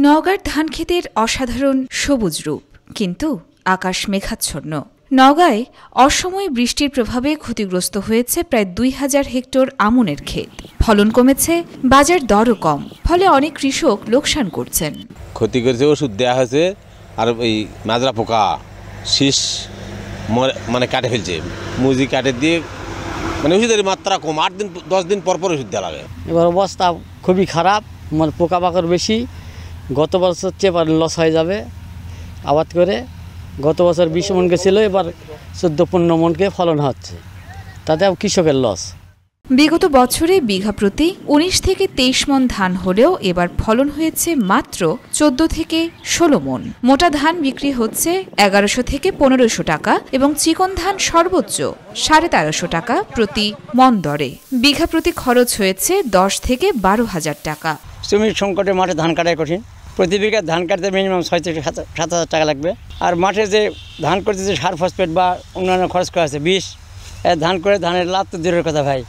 নওগাঁর ধানক্ষেতের অসাধারণ সবুজ রূপ, কিন্তু আকাশ মেঘাচ্ছন্ন। নওগাঁয় অসময়ে বৃষ্টির প্রভাবে ক্ষতিগ্রস্ত হয়েছে প্রায় ২,০০০ হেক্টর আমনের ক্ষেত। ফলন কমেছে, বাজার দরও কম, ফলে অনেক কৃষক লোকসান করছেন। ক্ষতি করেছে, ওষুধ দেওয়া হয়েছে, আর এই মাজরা পোকা শীষ মানে কাটে ফেলছে, মুজি কাটে দিয়ে, মানে ওষুধের মাত্রা কম, ৮ দিন ১০ দিন পর পর ওষুধ দেওয়া লাগে। এবার অবস্থা খুবই খারাপ, মানে পোকামাকড় বেশি। গত বছর চেয়ে এবার লস হয়ে যাবে আবাদ করে। গত বছর ২০ মন গেছিল, এবার ১৪-১৫ মনকে ফলন হচ্ছে, তাতে কৃষকের লস। বিগত বছরে বিঘা প্রতি ১৯ থেকে ২৩ মন ধান হলেও এবার ফলন হয়েছে মাত্র ১৪ থেকে ১৬ মন। মোটা ধান বিক্রি হচ্ছে ১১০০ থেকে ১৫০০ টাকা এবং চিকন ধান সর্বোচ্চ ১৩৫০ টাকা প্রতি মন দরে। বিঘা প্রতি খরচ হয়েছে ১০ থেকে ১২,০০০ টাকা। শ্রমিক সংকটে মাঠে ধান কাটাই কঠিন। প্রতি বিঘা ধান কাটতে মিনিমাম ৬ থেকে ৭,০০০ টাকা লাগবে। আর মাঠে যে ধান করতে যে সার ফসফেট বা অন্যান্য খরচ করা আছে, বিষ, ধান করে ধানের লাভ তো দূরের কথা ভাই,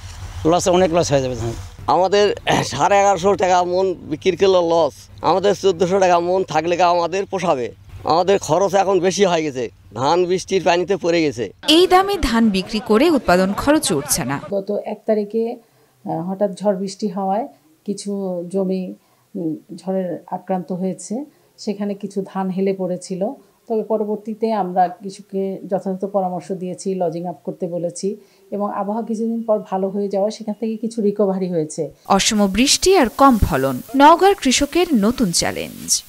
লস, অনেক লস হয়ে যাবে ধান। আমাদের ১১৫০ টাকা মন বিক্রি করলে লস, আমাদের ১৪০০ টাকা মন থাকলে আমাদের পোষাবে। আমাদের খরচ এখন বেশি হয়ে গেছে, ধান বৃষ্টির পানিতে পড়ে গেছে। এই দামে ধান বিক্রি করে উৎপাদন খরচ উঠছে না। গত ১ তারিখে হঠাৎ ঝড় বৃষ্টি হওয়ায় কিছু জমি ঝড়ের আক্রান্ত হয়েছে, সেখানে কিছু ধান হেলে পড়েছিল। তবে পরবর্তীতে আমরা কৃষককে যথাযথ পরামর্শ দিয়েছি, লজিং আপ করতে বলেছি, এবং আবহাওয়া কিছুদিন পর ভালো হয়ে যাওয়া সেখান থেকে কিছু রিকভারি হয়েছে। অসম বৃষ্টি আর কম ফলন নওগাঁর কৃষকের নতুন চ্যালেঞ্জ।